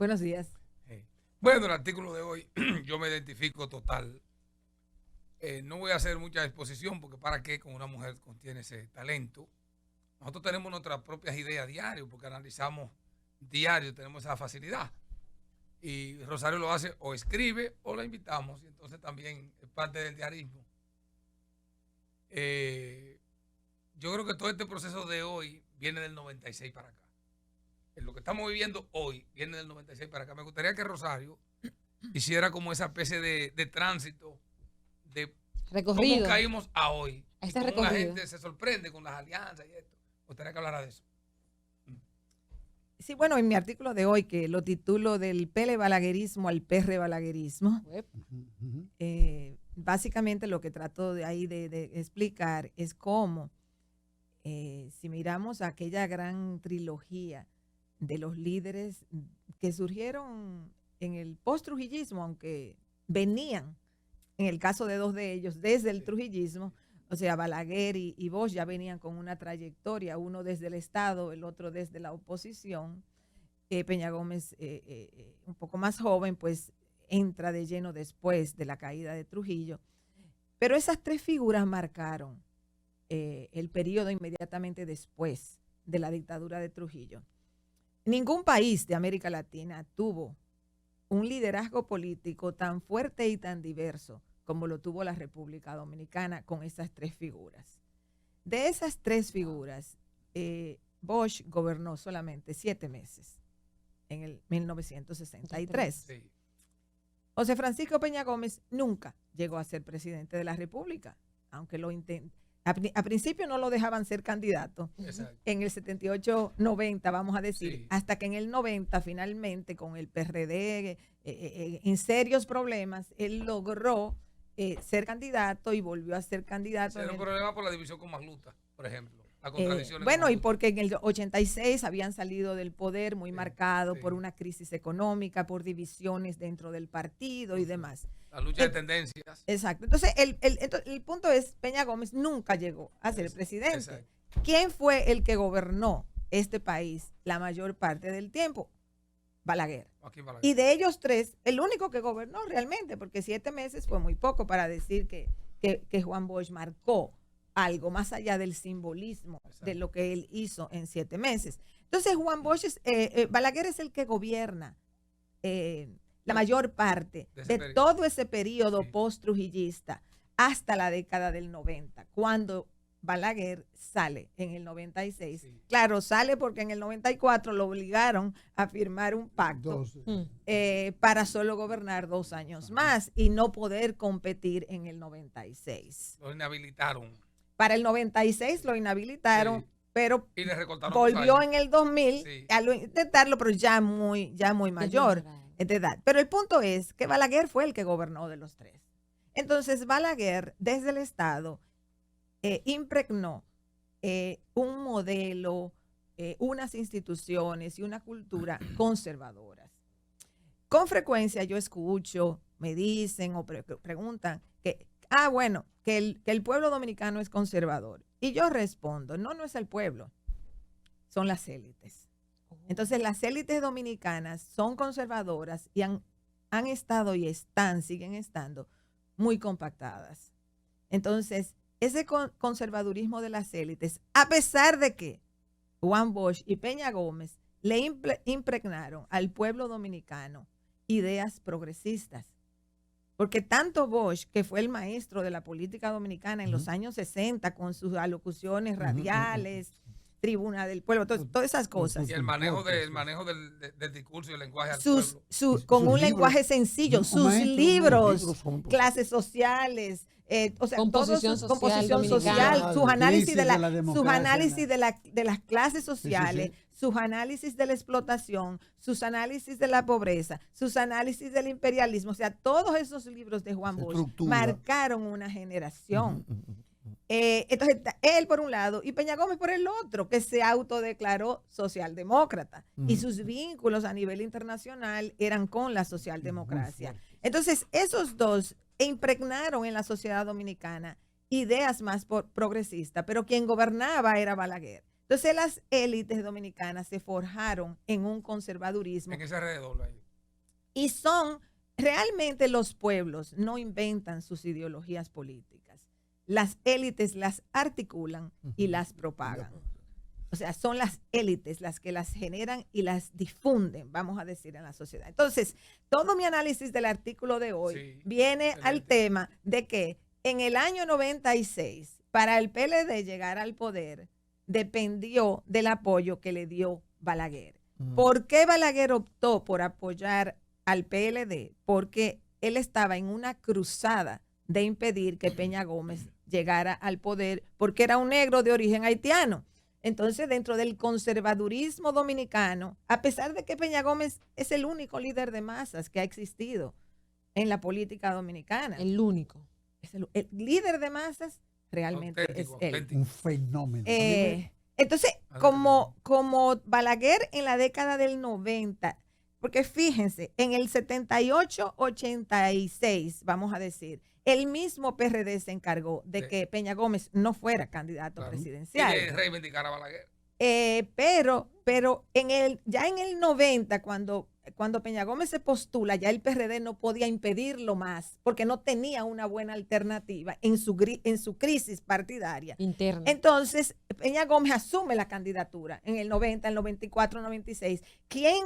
Buenos días. Bueno, el artículo de hoy yo me identifico total. No voy a hacer mucha exposición porque para qué con una mujer contiene ese talento. Nosotros tenemos nuestras propias ideas diario porque analizamos diario, tenemos esa facilidad. Y Rosario lo hace o escribe o la invitamos y entonces también es parte del diarismo. Yo creo que todo este proceso de hoy viene del 96 para acá. Lo que estamos viviendo hoy viene del 96 para acá. Me gustaría que Rosario hiciera como esa especie de tránsito de recorrido. cómo caímos a hoy. A Y este cómo recorrido. la gente se sorprende con las alianzas y esto. Me gustaría que hablara de eso. Sí, bueno, en mi artículo de hoy, que lo titulo del pele balaguerismo al perre balaguerismo, básicamente lo que trato de ahí de explicar es cómo, si miramos aquella gran trilogía de los líderes que surgieron en el post-trujillismo, aunque venían, en el caso de dos de ellos, desde el trujillismo, o sea, Balaguer y Bosch ya venían con una trayectoria, uno desde el Estado, el otro desde la oposición. Peña Gómez, un poco más joven, pues entra de lleno después de la caída de Trujillo. Pero esas tres figuras marcaron el periodo inmediatamente después de la dictadura de Trujillo. Ningún país de América Latina tuvo un liderazgo político tan fuerte y tan diverso como lo tuvo la República Dominicana con esas tres figuras. De esas tres figuras, Bosch gobernó solamente 7 meses en el 1963. Sí. José Francisco Peña Gómez nunca llegó a ser presidente de la República, aunque lo intentó. A principio no lo dejaban ser candidato. Exacto. En el 78-90, vamos a decir, Sí. hasta que en el 90 finalmente con el PRD en serios problemas, él logró ser candidato y volvió a ser candidato. Era un problema por la división con Magluta, por ejemplo. Las Bueno, contradicciones. y porque en el 86 habían salido del poder muy marcado por una crisis económica, por divisiones dentro del partido y demás. La lucha de tendencias. Exacto. Entonces, el punto es, Peña Gómez nunca llegó a ser presidente. Exacto. ¿Quién fue el que gobernó este país la mayor parte del tiempo? Balaguer. Balaguer. Y de ellos tres, el único que gobernó realmente, porque 7 meses fue muy poco para decir que Juan Bosch marcó algo más allá del simbolismo de lo que él hizo en 7 meses. Entonces, Balaguer es el que gobierna la mayor parte de todo ese periodo post-trujillista hasta la década del 90, cuando Balaguer sale en el 96. Sí. Claro, sale porque en el 94 lo obligaron a firmar un pacto para solo gobernar 2 años más y no poder competir en el 96. Lo inhabilitaron. Para el 96 lo inhabilitaron, sí, pero y le recortaron volvió en el 2000 a intentarlo, pero ya muy mayor de edad. Pero el punto es que Balaguer fue el que gobernó de los tres. Entonces Balaguer desde el Estado impregnó un modelo, unas instituciones y una cultura conservadoras. Con frecuencia yo escucho, me dicen o preguntan que el pueblo dominicano es conservador. Y yo respondo, no es el pueblo, son las élites. Entonces las élites dominicanas son conservadoras y han estado y siguen estando muy compactadas. Entonces, ese conservadurismo de las élites, a pesar de que Juan Bosch y Peña Gómez le impregnaron al pueblo dominicano ideas progresistas. Porque tanto Bosch, que fue el maestro de la política dominicana en los años 60, con sus alocuciones radiales, Tribuna del Pueblo, todas esas cosas. Y el manejo del discurso y el lenguaje al pueblo. Con un lenguaje sencillo, sus libros, clases sociales, composición social, sus análisis de las clases sociales, sus análisis de la explotación, sus análisis de la pobreza, sus análisis del imperialismo. O sea, todos esos libros de Juan Bosch marcaron una generación. Entonces, él por un lado y Peña Gómez por el otro, que se autodeclaró socialdemócrata y sus vínculos a nivel internacional eran con la socialdemocracia. Entonces, esos dos impregnaron en la sociedad dominicana ideas más progresistas, pero quien gobernaba era Balaguer. Entonces las élites dominicanas se forjaron en un conservadurismo. En ese alrededor ahí. Y realmente los pueblos no inventan sus ideologías políticas. Las élites las articulan y las propagan. O sea, son las élites las que las generan y las difunden, vamos a decir, en la sociedad. Entonces, todo mi análisis del artículo de hoy viene al tema de que en el año 96, para el PLD llegar al poder, dependió del apoyo que le dio Balaguer. ¿Por qué Balaguer optó por apoyar al PLD? Porque él estaba en una cruzada de impedir que Peña Gómez llegara al poder, porque era un negro de origen haitiano. Entonces, dentro del conservadurismo dominicano, a pesar de que Peña Gómez es el único líder de masas que ha existido en la política dominicana. El único. Es el líder de masas realmente auténtico, es él. Un fenómeno. Entonces, como Balaguer en la década del 90, porque fíjense, en el 78-86, vamos a decir, el mismo PRD se encargó de que Peña Gómez no fuera candidato presidencial. Y de reivindicar a Balaguer. Pero ya en el 90, cuando Peña Gómez se postula, ya el PRD no podía impedirlo más, porque no tenía una buena alternativa en su crisis partidaria interna. Entonces, Peña Gómez asume la candidatura en el 90, el 94, el 96. ¿Quién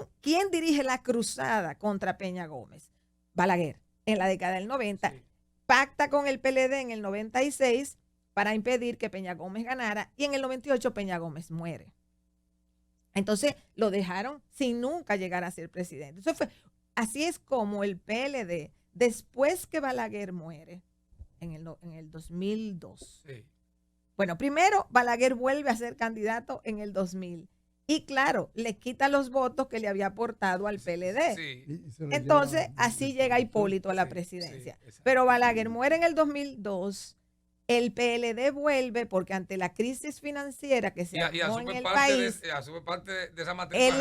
dirige la cruzada contra Peña Gómez? Balaguer, en la década del 90. Sí. Pacta con el PLD en el 96 para impedir que Peña Gómez ganara, y en el 98 Peña Gómez muere. Entonces lo dejaron sin nunca llegar a ser presidente. Así es como el PLD, después que Balaguer muere en el 2002. Sí. Bueno, primero Balaguer vuelve a ser candidato en el 2000. Y claro, le quita los votos que le había aportado al PLD. Sí. Entonces, así llega Hipólito a la presidencia. Pero Balaguer muere en el 2002. El PLD vuelve porque ante la crisis financiera que se armó en el país, asume parte de esa el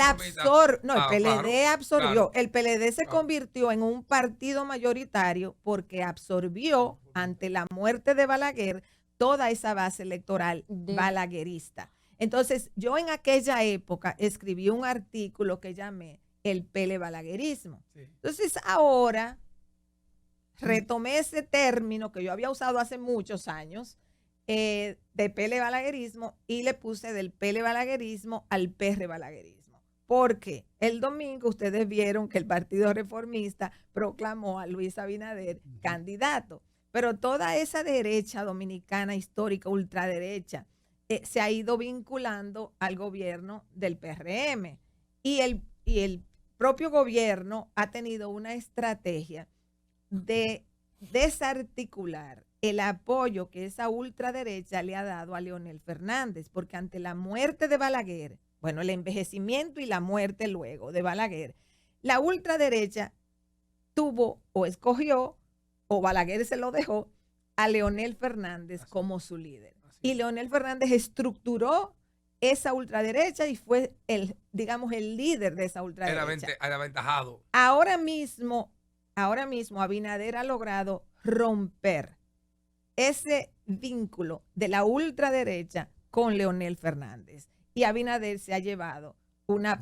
PLD absorbió. Claro. El PLD se convirtió en un partido mayoritario porque absorbió ante la muerte de Balaguer toda esa base electoral balaguerista. Entonces, yo en aquella época escribí un artículo que llamé el pelebalaguerismo. Sí. Entonces, ahora retomé ese término que yo había usado hace muchos años de pelebalaguerismo y le puse del pelebalaguerismo al perrebalaguerismo. Porque el domingo ustedes vieron que el Partido Reformista proclamó a Luis Abinader candidato. Pero toda esa derecha dominicana histórica, ultraderecha, se ha ido vinculando al gobierno del PRM y el propio gobierno ha tenido una estrategia de desarticular el apoyo que esa ultraderecha le ha dado a Leonel Fernández, porque ante la muerte de Balaguer, bueno, el envejecimiento y la muerte luego de Balaguer, la ultraderecha tuvo o escogió, o Balaguer se lo dejó, a Leonel Fernández como su líder. Y Leonel Fernández estructuró esa ultraderecha y fue el líder de esa ultraderecha. Era aventajado. Ahora mismo Abinader ha logrado romper ese vínculo de la ultraderecha con Leonel Fernández. Y Abinader se ha llevado una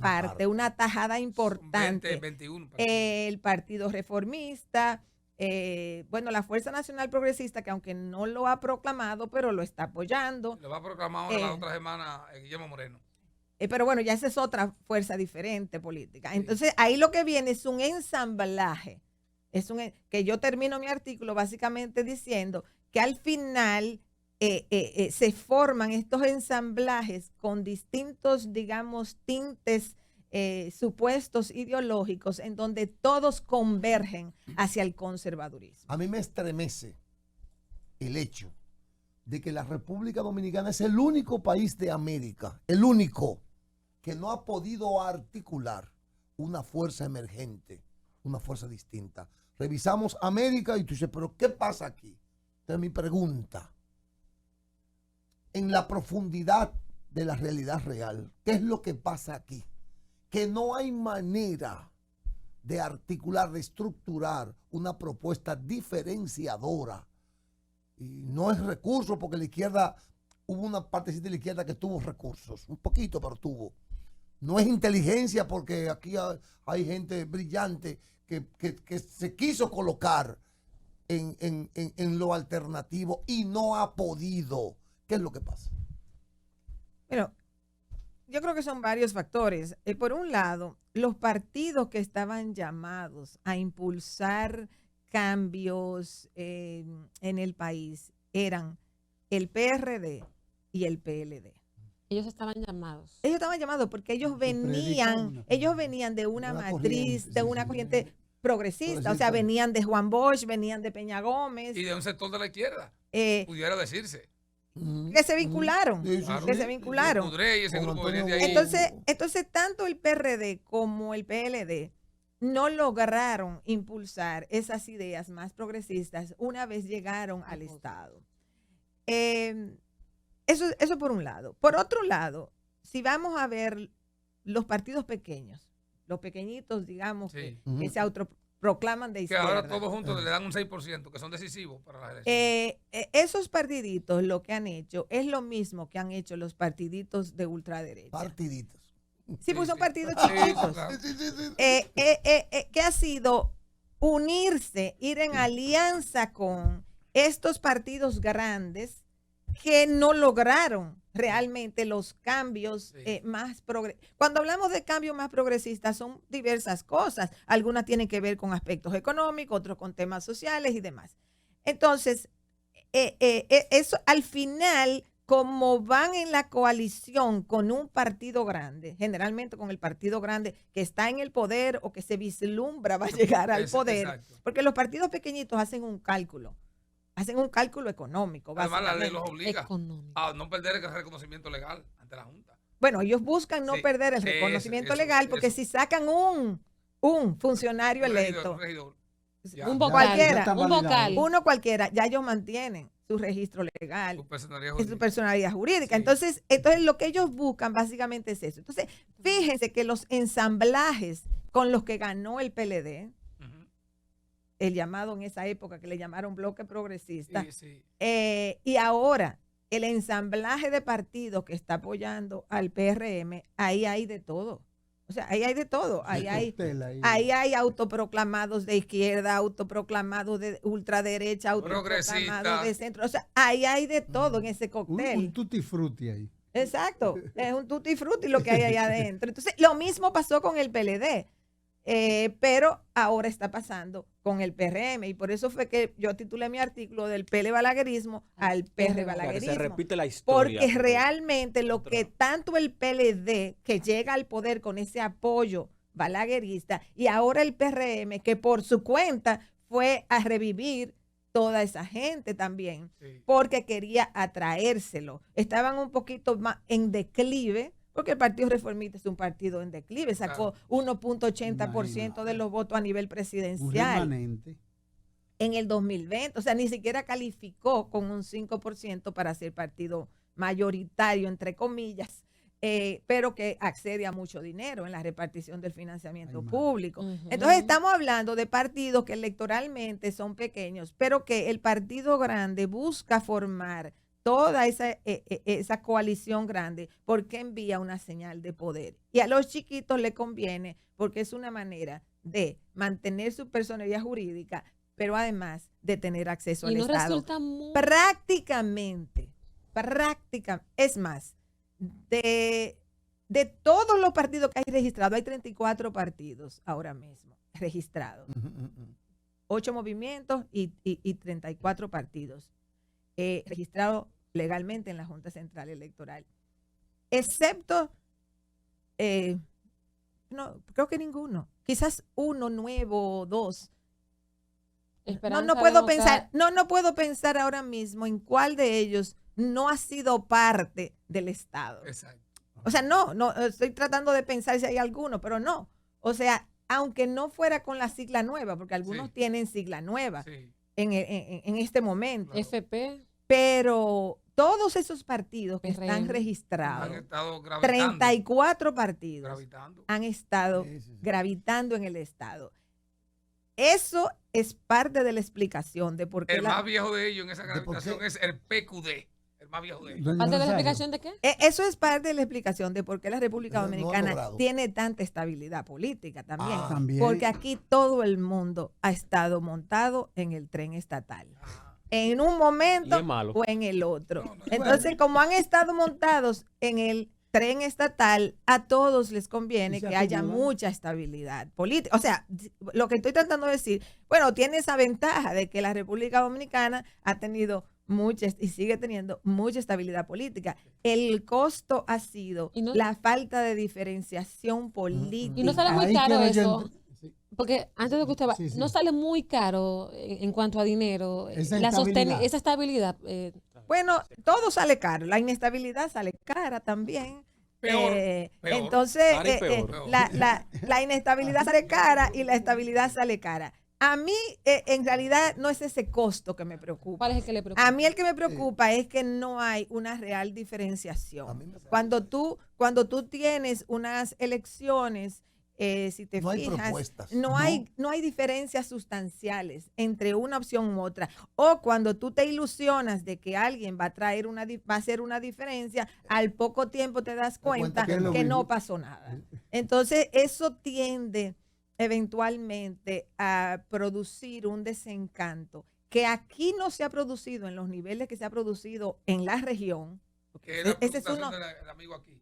tajada importante. 21. El Partido Reformista, la Fuerza Nacional Progresista, que aunque no lo ha proclamado, pero lo está apoyando. Lo va a proclamar la otra semana Guillermo Moreno. Pero bueno, ya esa es otra fuerza diferente política. Sí. Entonces, ahí lo que viene es un ensamblaje. Que yo termino mi artículo básicamente diciendo que al final se forman estos ensamblajes con distintos, tintes supuestos ideológicos en donde todos convergen hacia el conservadurismo. A mí me estremece el hecho de que la República Dominicana es el único país de América, el único, que no ha podido articular una fuerza emergente, una fuerza distinta. Revisamos América y tú dices, pero ¿qué pasa aquí? Entonces mi pregunta, en la profundidad de la realidad real, ¿qué es lo que pasa aquí? Que no hay manera de articular, de estructurar una propuesta diferenciadora. Y no es recurso porque la izquierda hubo una partecita de la izquierda que tuvo recursos, un poquito, pero tuvo. No es inteligencia, porque aquí hay gente brillante que se quiso colocar en lo alternativo y no ha podido. ¿Qué es lo que pasa? Bueno, yo creo que son varios factores. Por un lado, los partidos que estaban llamados a impulsar cambios en el país eran el PRD y el PLD. Ellos estaban llamados. Ellos estaban llamados porque ellos venían de una matriz, de una corriente progresista, o sea, venían de Juan Bosch, venían de Peña Gómez. Y de un sector de la izquierda, pudiera decirse. Que se vincularon, que se vincularon. Entonces, tanto el PRD como el PLD no lograron impulsar esas ideas más progresistas una vez llegaron al Estado. Eso por un lado. Por otro lado, si vamos a ver los partidos pequeños, los pequeñitos, digamos, que se autoproclaman de izquierda. Que ahora todos juntos le dan un 6%, que son decisivos para las elecciones. Esos partiditos lo que han hecho es lo mismo que han hecho los partiditos de ultraderecha. Partiditos. Sí, pues son partidos chiquitos. Que ha sido unirse, ir en alianza con estos partidos grandes que no lograron realmente los cambios más progresistas. Cuando hablamos de cambios más progresistas son diversas cosas. Algunas tienen que ver con aspectos económicos, otros con temas sociales y demás. Entonces, eso al final, como van en la coalición con un partido grande, generalmente con el partido grande que está en el poder o que se vislumbra va a llegar al poder, exacto. Porque los partidos pequeñitos hacen un cálculo económico. Además, la ley los obliga a no perder el reconocimiento legal ante la Junta. Bueno, ellos buscan no perder el reconocimiento legal porque si sacan un funcionario electo, un vocal, uno cualquiera, ya ellos mantienen su registro legal, su personalidad jurídica. Entonces, lo que ellos buscan básicamente es eso. Entonces, fíjense que los ensamblajes con los que ganó el PLD, el llamado en esa época que le llamaron bloque progresista, y ahora el ensamblaje de partidos que está apoyando al PRM, ahí hay de todo. O sea, ahí hay de todo. Ahí hay autoproclamados de izquierda, autoproclamados de ultraderecha, autoproclamados de centro. O sea, ahí hay de todo en ese cóctel. Un tutti frutti ahí. Exacto, es un tutti frutti lo que hay ahí adentro. Entonces, lo mismo pasó con el PLD. Pero ahora está pasando con el PRM y por eso fue que yo titulé mi artículo del PL balaguerismo al PR balaguerismo. Se repite la historia. Porque realmente lo que tanto el PLD, que llega al poder con ese apoyo balaguerista, y ahora el PRM, que por su cuenta fue a revivir toda esa gente también, porque quería atraérselo. Estaban un poquito más en declive, porque el Partido Reformista es un partido en declive, sacó 1.80% de los votos a nivel presidencial en el 2020, o sea, ni siquiera calificó con un 5% para ser partido mayoritario, entre comillas, pero que accede a mucho dinero en la repartición del financiamiento público. Entonces, estamos hablando de partidos que electoralmente son pequeños, pero que el partido grande busca formar toda esa coalición grande porque envía una señal de poder. Y a los chiquitos le conviene porque es una manera de mantener su personalidad jurídica, pero además de tener acceso al Estado. Prácticamente, es más, de todos los partidos que hay registrados, hay 34 partidos ahora mismo registrados. 8 movimientos y 34 partidos registrados legalmente en la Junta Central Electoral, excepto, no, creo que ninguno, quizás uno nuevo o dos. No puedo pensar ahora mismo en cuál de ellos no ha sido parte del Estado. Exacto. O sea, no, estoy tratando de pensar si hay alguno, pero no. O sea, aunque no fuera con la sigla nueva, porque algunos tienen sigla nueva en este momento. FP. Pero todos esos partidos que están registrados, han estado 34 partidos, han estado gravitando en el Estado. Eso es parte de la explicación de por qué. El más viejo de ellos en esa gravitación es el PQD. el más viejo de ellos. ¿Parte de la explicación de qué? Eso es parte de la explicación de por qué la República Dominicana tiene tanta estabilidad política también. También. Porque aquí todo el mundo ha estado montado en el tren estatal. En un momento o en el otro. Entonces, como han estado montados en el tren estatal, a todos les conviene que haya mucha estabilidad política. O sea, lo que estoy tratando de decir, bueno, tiene esa ventaja de que la República Dominicana ha tenido mucha y sigue teniendo mucha estabilidad política. El costo ha sido la falta de diferenciación política. Y no sale muy caro eso. Porque antes de que usted vaya, no sale muy caro en cuanto a dinero, esa estabilidad. Bueno, todo sale caro. La inestabilidad sale cara también. Peor. Entonces, la inestabilidad sale cara y la estabilidad sale cara. A mí, en realidad, no es ese costo que me preocupa. ¿Cuál es el que le preocupa? A mí el que me preocupa es que no hay una real diferenciación. Cuando tú tienes unas elecciones, si te fijas, no hay diferencias sustanciales entre una opción u otra. O cuando tú te ilusionas de que alguien va a hacer una diferencia, al poco tiempo te das cuenta que no pasó nada. Entonces, eso tiende eventualmente a producir un desencanto que aquí no se ha producido en los niveles que se ha producido en la región. Ese es uno. El amigo aquí.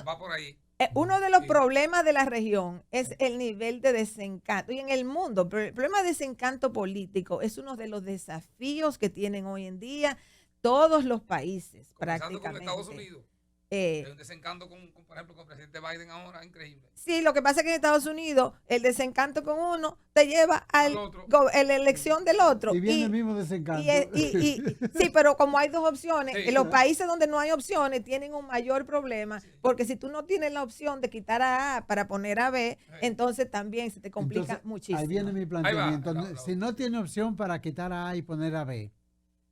Va por ahí. Uno de los problemas de la región es el nivel de desencanto. Y en el mundo, el problema de desencanto político es uno de los desafíos que tienen hoy en día todos los países, prácticamente. Con Estados Unidos. Hay un desencanto, por ejemplo, con el presidente Biden ahora, increíble. Sí, lo que pasa es que en Estados Unidos el desencanto con uno te lleva a la elección del otro. Y viene el mismo desencanto. Sí, pero como hay dos opciones, en los países donde no hay opciones tienen un mayor problema, porque si tú no tienes la opción de quitar a A para poner a B, entonces también se te complica muchísimo. Ahí viene mi planteamiento. Si no tiene opción para quitar a A y poner a B,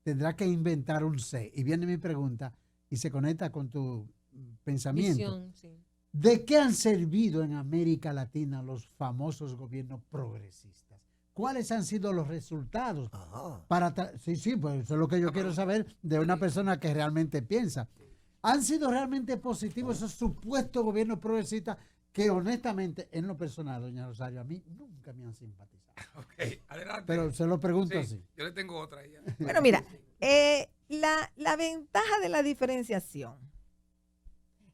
tendrá que inventar un C. Y viene mi pregunta, y se conecta con tu pensamiento. Visión, sí. ¿De qué han servido en América Latina los famosos gobiernos progresistas? ¿Cuáles han sido los resultados? Sí, pues eso es lo que yo quiero saber de una persona que realmente piensa. ¿Han sido realmente positivos esos supuestos gobiernos progresistas que honestamente, en lo personal, doña Rosario, a mí nunca me han simpatizado? Ok, adelante. Pero se lo pregunto así. Yo le tengo otra ahí. Bueno, mira, la ventaja de la diferenciación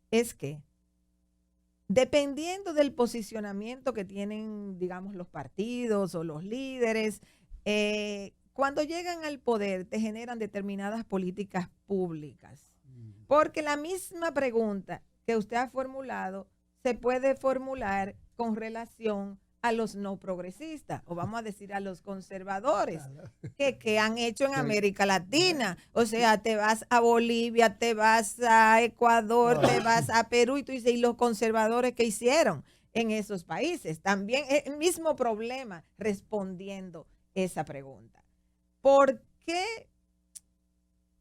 es que dependiendo del posicionamiento que tienen, digamos, los partidos o los líderes, cuando llegan al poder te generan determinadas políticas públicas. Porque la misma pregunta que usted ha formulado se puede formular con relación a los no progresistas, o vamos a decir a los conservadores, que han hecho en América Latina. O sea, te vas a Bolivia, te vas a Ecuador, te vas a Perú, y tú dices, ¿y los conservadores qué hicieron en esos países? También el mismo problema respondiendo esa pregunta. ¿Por qué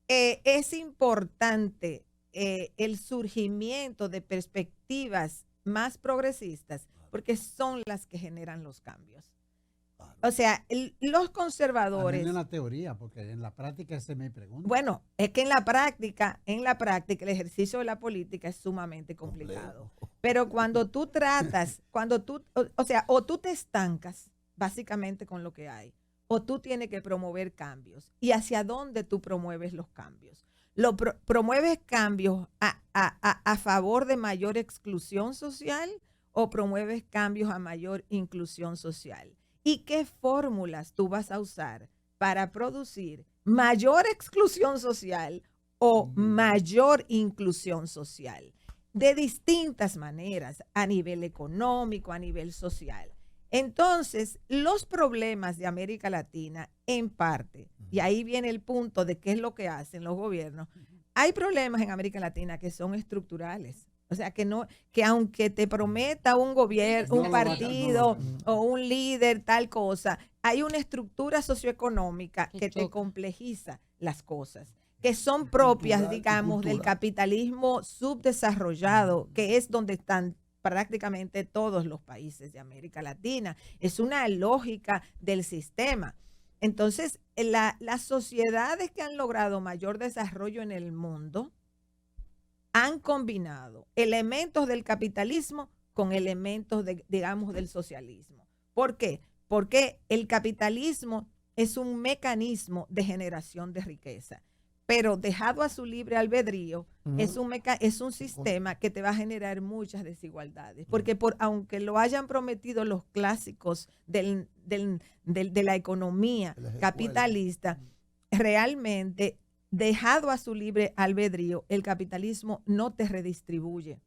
es importante el surgimiento de perspectivas más progresistas? Porque son las que generan los cambios. O sea, los conservadores... No en la teoría, porque en la práctica se me pregunta. Bueno, es que en la práctica, el ejercicio de la política es sumamente complicado. Pero cuando tú tratas, o tú te estancas básicamente con lo que hay, o tú tienes que promover cambios. ¿Y hacia dónde tú promueves los cambios? ¿Promueves cambios a favor de mayor exclusión social o promueves cambios a mayor inclusión social? ¿Y qué fórmulas tú vas a usar para producir mayor exclusión social o mayor inclusión social? De distintas maneras, a nivel económico, a nivel social. Entonces, los problemas de América Latina, en parte, y ahí viene el punto de qué es lo que hacen los gobiernos, hay problemas en América Latina que son estructurales. O sea, que aunque te prometa un gobierno, un partido o un líder, tal cosa, hay una estructura socioeconómica que te complejiza las cosas, que son propias, digamos, del capitalismo subdesarrollado, que es donde están prácticamente todos los países de América Latina. Es una lógica del sistema. Entonces, las sociedades que han logrado mayor desarrollo en el mundo han combinado elementos del capitalismo con elementos, digamos, del socialismo. ¿Por qué? Porque el capitalismo es un mecanismo de generación de riqueza, pero dejado a su libre albedrío, es un sistema que te va a generar muchas desigualdades, porque aunque lo hayan prometido los clásicos de la economía capitalista, realmente dejado a su libre albedrío, el capitalismo no te redistribuye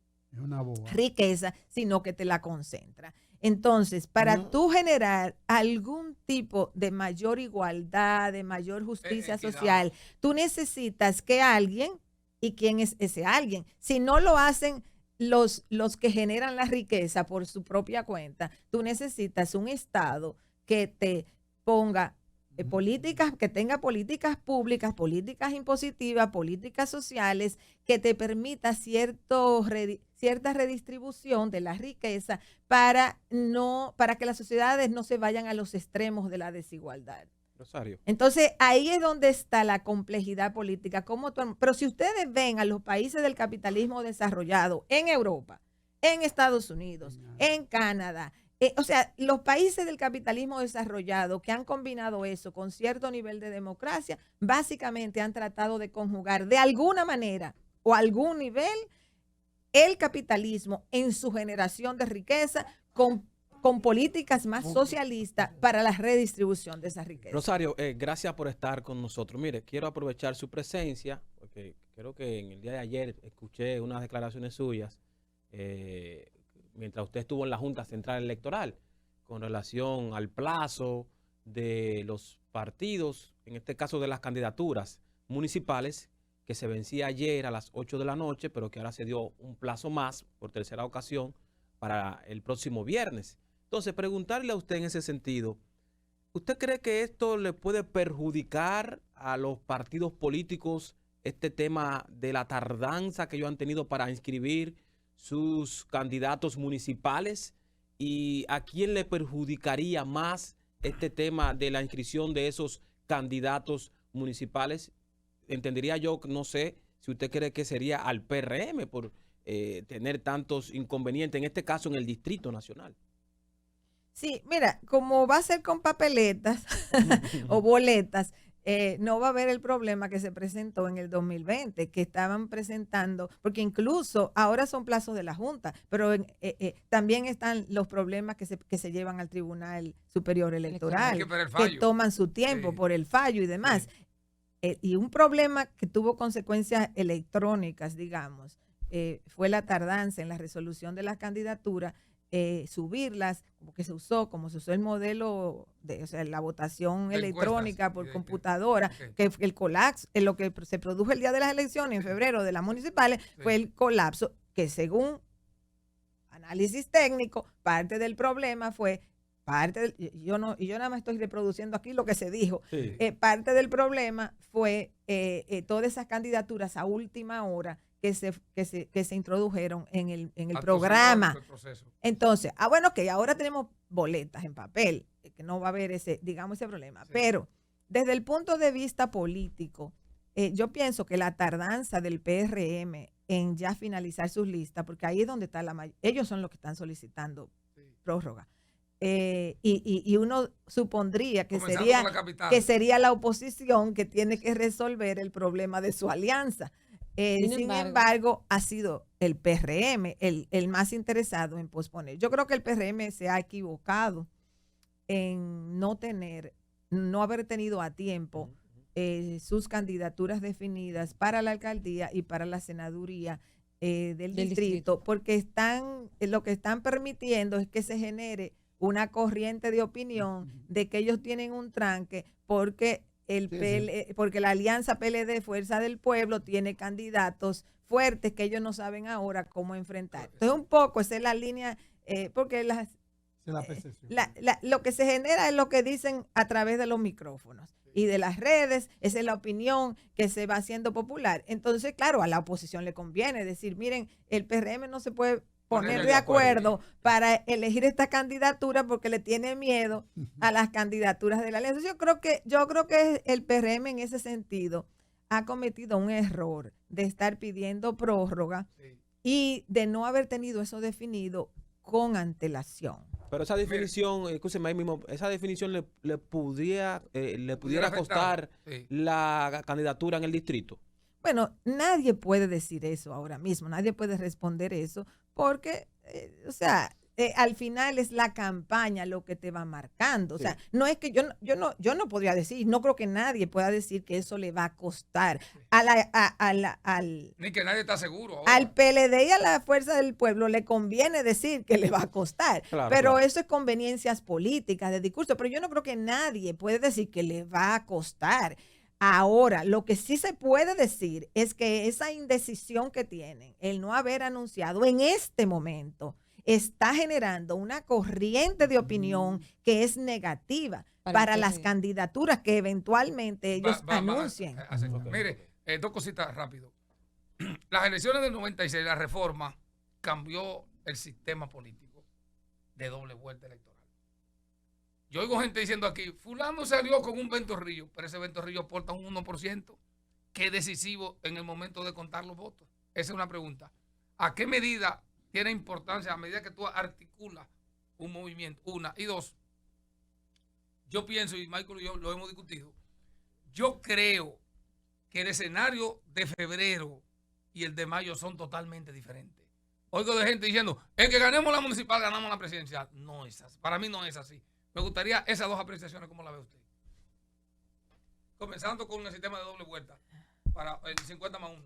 riqueza, sino que te la concentra. Entonces, para tú generar algún tipo de mayor igualdad, de mayor justicia social, tú necesitas que alguien, ¿y quién es ese alguien? Si no lo hacen los que generan la riqueza por su propia cuenta, tú necesitas un Estado que te ponga políticas, que tenga políticas públicas, políticas impositivas, políticas sociales, que te permita cierta redistribución de la riqueza para que las sociedades no se vayan a los extremos de la desigualdad. Rosario. Entonces, ahí es donde está la complejidad política. Pero si ustedes ven a los países del capitalismo desarrollado en Europa, en Estados Unidos, en Canadá, o sea, los países del capitalismo desarrollado que han combinado eso con cierto nivel de democracia, básicamente han tratado de conjugar de alguna manera o algún nivel el capitalismo en su generación de riqueza con políticas más socialistas para la redistribución de esa riqueza. Rosario, gracias por estar con nosotros. Mire, quiero aprovechar su presencia, porque creo que en el día de ayer escuché unas declaraciones suyas mientras usted estuvo en la Junta Central Electoral, con relación al plazo de los partidos, en este caso de las candidaturas municipales, que se vencía ayer a las 8 de la noche, pero que ahora se dio un plazo más, por tercera ocasión, para el próximo viernes. Entonces, preguntarle a usted en ese sentido, ¿usted cree que esto le puede perjudicar a los partidos políticos este tema de la tardanza que ellos han tenido para inscribir sus candidatos municipales? ¿Y a quién le perjudicaría más este tema de la inscripción de esos candidatos municipales? Entendería yo, no sé, si usted cree que sería al PRM por tener tantos inconvenientes, en este caso en el Distrito Nacional. Sí, mira, como va a ser con papeletas o boletas, no va a haber el problema que se presentó en el 2020, que estaban presentando, porque incluso ahora son plazos de la Junta, pero también están los problemas que se llevan al Tribunal Superior Electoral, que toman su tiempo por el fallo y demás. Y un problema que tuvo consecuencias electrónicas, digamos, fue la tardanza en la resolución de las candidaturas, subirlas, como se usó el modelo o sea, la votación electrónica por computadora, que el colapso, lo que se produjo el día de las elecciones en febrero de las municipales, fue el colapso, que según análisis técnico, parte del problema fue yo nada más estoy reproduciendo aquí lo que se dijo. Sí. Parte del problema fue todas esas candidaturas a última hora que se introdujeron en el programa. Entonces, bueno, que ahora tenemos boletas en papel, que no va a haber ese problema. Sí. Pero desde el punto de vista político, yo pienso que la tardanza del PRM en ya finalizar sus listas, porque ahí es donde está ellos son los que están solicitando prórroga. Y uno supondría que sería la oposición que tiene que resolver el problema de su alianza. Sin embargo, ha sido el PRM el más interesado en posponer. Yo creo que el PRM se ha equivocado en no haber tenido a tiempo sus candidaturas definidas para la alcaldía y para la senaduría del distrito, porque lo que están permitiendo es que se genere una corriente de opinión de que ellos tienen un tranque porque porque la alianza PLD Fuerza del Pueblo tiene candidatos fuertes que ellos no saben ahora cómo enfrentar. Entonces un poco esa es la línea, porque lo que se genera es lo que dicen a través de los micrófonos y de las redes, esa es la opinión que se va haciendo popular. Entonces, claro, a la oposición le conviene decir, miren, el PRM no se puede poner de acuerdo para elegir esta candidatura porque le tiene miedo a las candidaturas de la alianza. Yo creo que el PRM en ese sentido ha cometido un error de estar pidiendo prórroga y de no haber tenido eso definido con antelación. Pero esa definición, escúcheme ahí mismo, esa definición le pudiera costar la candidatura en el distrito. Bueno, nadie puede decir eso ahora mismo, nadie puede responder eso porque, al final es la campaña lo que te va marcando. O sea, no es que yo no podría decir, no creo que nadie pueda decir que eso le va a costar ni que nadie está seguro ahora. Al PLD y a la Fuerza del Pueblo le conviene decir que le va a costar, pero eso es conveniencias políticas de discurso, pero yo no creo que nadie puede decir que le va a costar. Ahora, lo que sí se puede decir es que esa indecisión que tienen, el no haber anunciado en este momento, está generando una corriente de opinión que es negativa para las candidaturas que eventualmente ellos anuncien. Mire, dos cositas rápido. Las elecciones del 96, la reforma cambió el sistema político de doble vuelta electoral. Yo oigo gente diciendo aquí, fulano salió con un ventorrillo, pero ese ventorrillo aporta un 1%, que es decisivo en el momento de contar los votos. Esa es una pregunta. ¿A qué medida tiene importancia a medida que tú articulas un movimiento? Una. Y dos, yo pienso, y Michael y yo lo hemos discutido, yo creo que el escenario de febrero y el de mayo son totalmente diferentes. Oigo de gente diciendo, el que ganemos la municipal, ganamos la presidencial. No es así. Para mí no es así. Me gustaría esas dos apreciaciones, ¿cómo la ve usted? Comenzando con el sistema de doble vuelta, para el 50+1.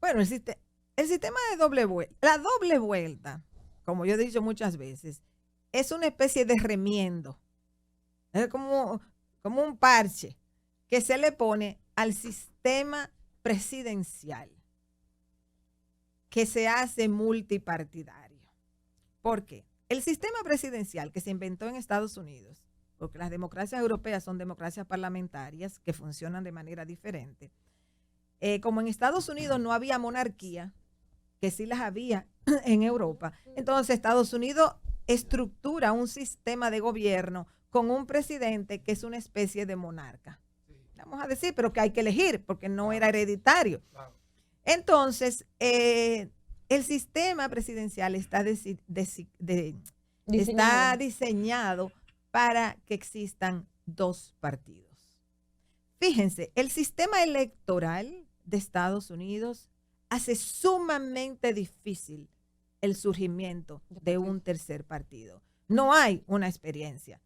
Bueno, el sistema de doble vuelta, la doble vuelta, como yo he dicho muchas veces, es una especie de remiendo. Es como un parche que se le pone al sistema presidencial, que se hace multipartidario. ¿Por qué? El sistema presidencial que se inventó en Estados Unidos, porque las democracias europeas son democracias parlamentarias que funcionan de manera diferente. Como en Estados Unidos no había monarquía, que sí las había en Europa, entonces Estados Unidos estructura un sistema de gobierno con un presidente que es una especie de monarca. Vamos a decir, pero que hay que elegir porque no era hereditario. Entonces, el sistema presidencial está diseñado para que existan dos partidos. Fíjense, el sistema electoral de Estados Unidos hace sumamente difícil el surgimiento de un tercer partido. No hay una experiencia.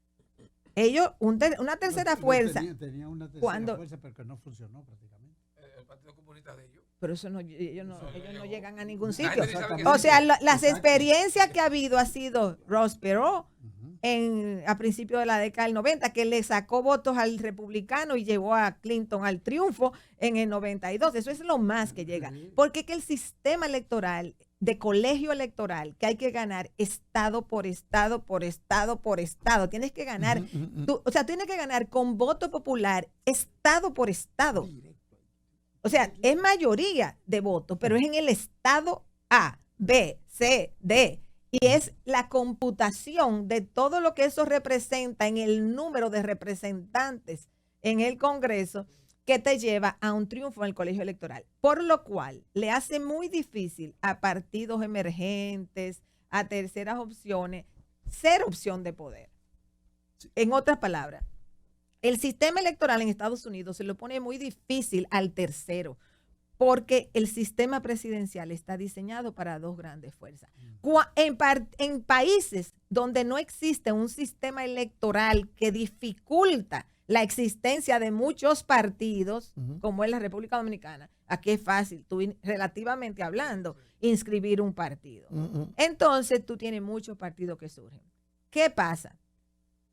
Ellos, una tercera fuerza. Tenía una tercera fuerza, pero que no funcionó prácticamente. El Partido Comunista de ellos. Pero ellos no llegan a ningún sitio. O sea, las experiencias que ha habido ha sido Ross Perot a principios de la década del 90, que le sacó votos al republicano y llevó a Clinton al triunfo en el 92. Eso es lo más que llega. Porque que el sistema electoral, de colegio electoral, que hay que ganar estado por estado, por estado, por estado. Tienes que ganar, tienes que ganar con voto popular, estado por estado. O sea, es mayoría de votos, pero es en el estado A, B, C, D. Y es la computación de todo lo que eso representa en el número de representantes en el Congreso que te lleva a un triunfo en el colegio electoral. Por lo cual, le hace muy difícil a partidos emergentes, a terceras opciones, ser opción de poder. En otras palabras, el sistema electoral en Estados Unidos se lo pone muy difícil al tercero, porque el sistema presidencial está diseñado para dos grandes fuerzas. En países donde no existe un sistema electoral que dificulta la existencia de muchos partidos, como es la República Dominicana, aquí es fácil, tú relativamente hablando, inscribir un partido. Entonces tú tienes muchos partidos que surgen. ¿Qué pasa?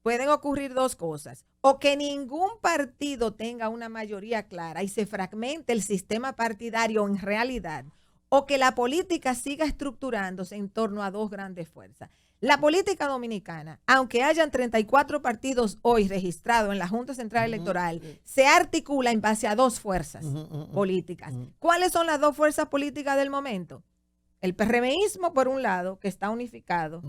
Pueden ocurrir dos cosas, o que ningún partido tenga una mayoría clara y se fragmente el sistema partidario en realidad, o que la política siga estructurándose en torno a dos grandes fuerzas. La política dominicana, aunque hayan 34 partidos hoy registrados en la Junta Central Electoral, se articula en base a dos fuerzas políticas. ¿Cuáles son las dos fuerzas políticas del momento? El PRMismo, por un lado, que está unificado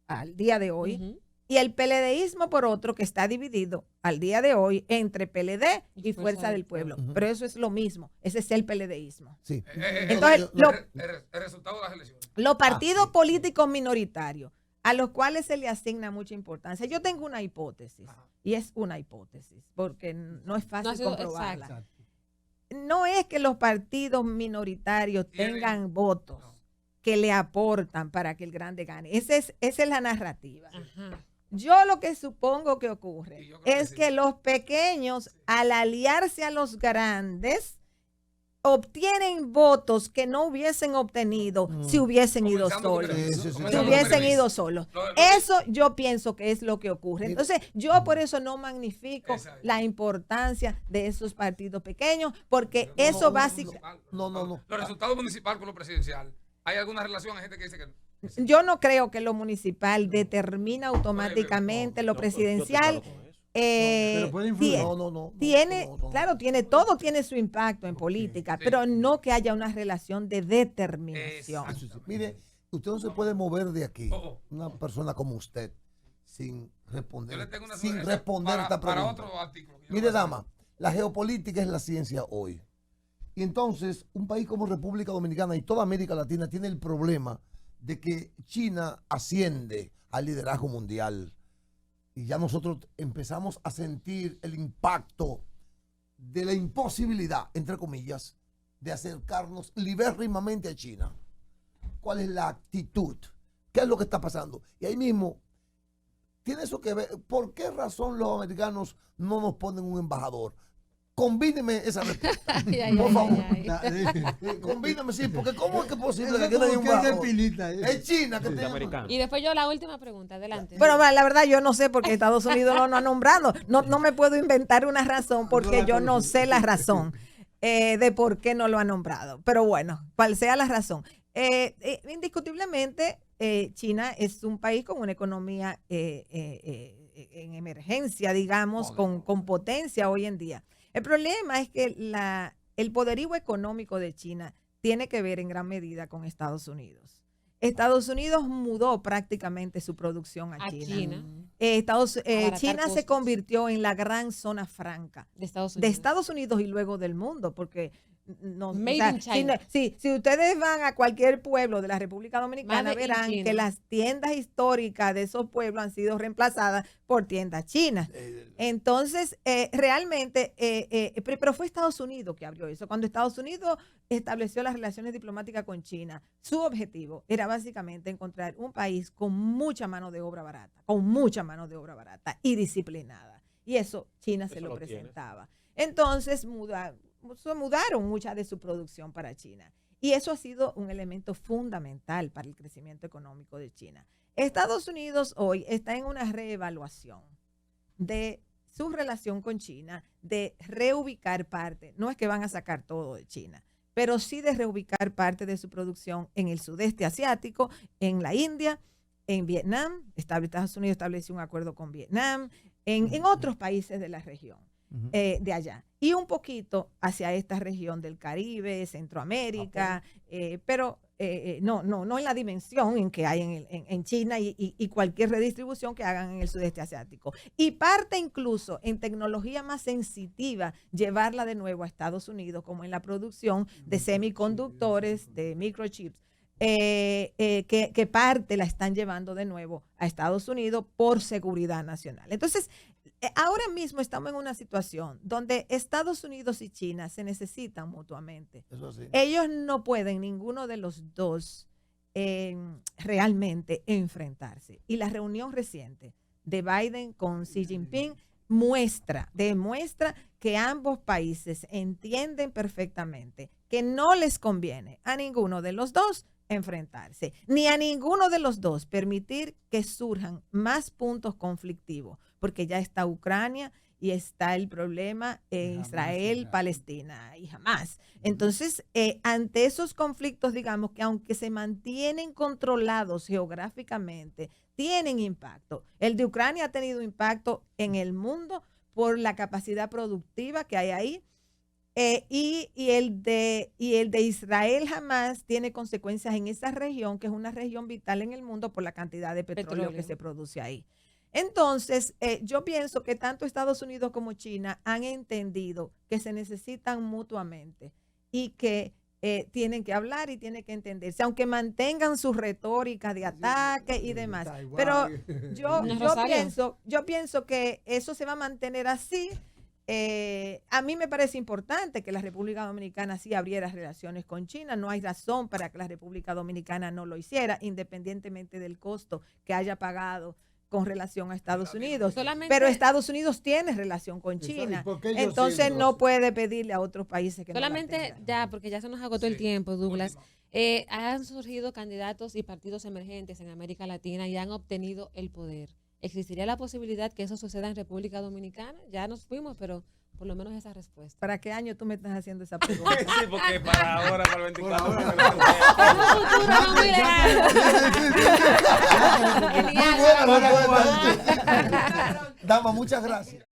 al día de hoy, y el PLDismo, por otro, que está dividido al día de hoy entre PLD y Fuerza del Pueblo. Pero eso es lo mismo. Ese es el PLDismo. Sí. Entonces, el resultado de las elecciones. Los partidos políticos minoritarios, a los cuales se le asigna mucha importancia. Yo tengo una hipótesis, y es una hipótesis, porque no es fácil comprobarla. Exacto. No es que los partidos minoritarios tengan votos que le aportan para que el grande gane. Esa es la narrativa. Yo lo que supongo que ocurre es que los pequeños, al aliarse a los grandes, obtienen votos que no hubiesen obtenido si hubiesen ido solos. Si hubiesen ido solos. Eso yo pienso que es lo que ocurre. Entonces, yo por eso no magnifico la importancia de esos partidos pequeños, porque eso básicamente... No. Los resultados municipales con lo presidencial. ¿Hay alguna relación? Hay gente que dice que... Yo no creo que lo municipal determina automáticamente lo presidencial. Pero puede influir. Claro, todo tiene su impacto en política, pero no que haya una relación de determinación. Mire, usted no se puede mover de aquí, una persona como usted, sin responder, esta pregunta. Para otro artículo. Mire, dama, la geopolítica es la ciencia hoy. Y entonces, un país como República Dominicana y toda América Latina tiene el problema de que China asciende al liderazgo mundial. Y ya nosotros empezamos a sentir el impacto de la imposibilidad, entre comillas, de acercarnos libérrimamente a China. ¿Cuál es la actitud? ¿Qué es lo que está pasando? Y ahí mismo, tiene eso que ver. ¿Por qué razón los americanos no nos ponen un embajador? Combíneme esa respuesta. Por favor. Combíneme, sí, porque ¿cómo es que es posible que no haya un embajador? Es China que tiene. Y después yo la última pregunta, adelante. Pero la verdad yo no sé por qué Estados Unidos no ha nombrado. No me puedo inventar una razón porque yo no sé la razón de por qué no lo ha nombrado. Pero bueno, cual sea la razón. Indiscutiblemente, China es un país con una economía en emergencia, digamos, con potencia hoy en día. El problema es que el poderío económico de China tiene que ver en gran medida con Estados Unidos. Estados Unidos mudó prácticamente su producción a China. China se convirtió en la gran zona franca de Estados Unidos y luego del mundo, porque si ustedes van a cualquier pueblo de la República Dominicana, verán que las tiendas históricas de esos pueblos han sido reemplazadas por tiendas chinas. Entonces, realmente, pero fue Estados Unidos que abrió eso. Cuando Estados Unidos estableció las relaciones diplomáticas con China, su objetivo era básicamente encontrar un país con mucha mano de obra barata y disciplinada. Y eso China se lo presentaba. Entonces, mudaron mucha de su producción para China. Y eso ha sido un elemento fundamental para el crecimiento económico de China. Estados Unidos hoy está en una reevaluación de su relación con China, de reubicar parte. No es que van a sacar todo de China, pero sí de reubicar parte de su producción en el sudeste asiático, en la India, en Vietnam. Estados Unidos estableció un acuerdo con Vietnam, en otros países de la región. De allá y un poquito hacia esta región del Caribe, Centroamérica, pero no en la dimensión en que hay en China y cualquier redistribución que hagan en el sudeste asiático. Y parte incluso en tecnología más sensitiva, llevarla de nuevo a Estados Unidos, como en la producción de semiconductores, de microchips. Que parte la están llevando de nuevo a Estados Unidos por seguridad nacional. Entonces, ahora mismo estamos en una situación donde Estados Unidos y China se necesitan mutuamente. Eso sí. Ellos no pueden, ninguno de los dos, realmente enfrentarse. Y la reunión reciente de Biden con Xi Jinping demuestra que ambos países entienden perfectamente que no les conviene a ninguno de los dos enfrentarse, ni a ninguno de los dos permitir que surjan más puntos conflictivos, porque ya está Ucrania y está el problema Israel-Palestina y Hamas. Entonces, ante esos conflictos, digamos que aunque se mantienen controlados geográficamente, tienen impacto. El de Ucrania ha tenido impacto en el mundo por la capacidad productiva que hay ahí. y el de Israel jamás tiene consecuencias en esa región, que es una región vital en el mundo por la cantidad de petróleo que se produce ahí. Entonces, yo pienso que tanto Estados Unidos como China han entendido que se necesitan mutuamente y que tienen que hablar y tienen que entenderse, aunque mantengan su retórica de ataque y demás. Pero yo pienso que eso se va a mantener así. A mí me parece importante que la República Dominicana sí abriera relaciones con China. No hay razón para que la República Dominicana no lo hiciera, independientemente del costo que haya pagado con relación a Estados Unidos. Pero Estados Unidos tiene relación con China. Entonces no puede pedirle a otros países que solamente no la tengan. Ya, porque ya se nos agotó el tiempo, Douglas. Han surgido candidatos y partidos emergentes en América Latina y han obtenido el poder. ¿Existiría la posibilidad que eso suceda en República Dominicana? Ya nos fuimos, pero por lo menos esa respuesta. ¿Para qué año tú me estás haciendo esa pregunta? Sí, porque para ahora, para el 24. Es un futuro no muy lejano. Dama, muchas gracias.